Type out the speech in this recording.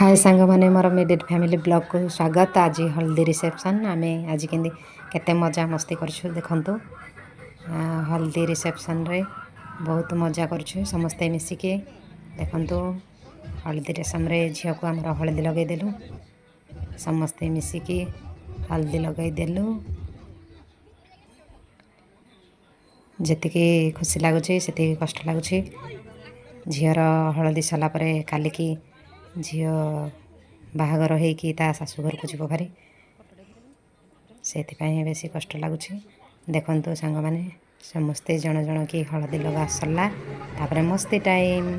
हाय सांग मैंने मोर immediate family blog को स्वागत। आज हल्दी रिसेप्शन आम आज केते मजा मस्ती करछु देखंतु। हल्दी रिसेप्शन रे बहुत मजा करछु समस्ते मिसिके देखंतु। हल्दी रसम रे झियो को हमर हल्दी लगे देलु, समस्ते मिसिके हल्दी लगे देलु। जेतिके खुशी लागुछि सेतिके कष्ट लागुछि। झियर हल्दी सला परे काली की झियो बाहागर होइकी ता शाशु घर को जीव भारी से बेसी कष्ट लगुच। देखंतु सांग माने समस्ते जण जण की हल्दी लगा सरला तापरे मस्ती टाइम।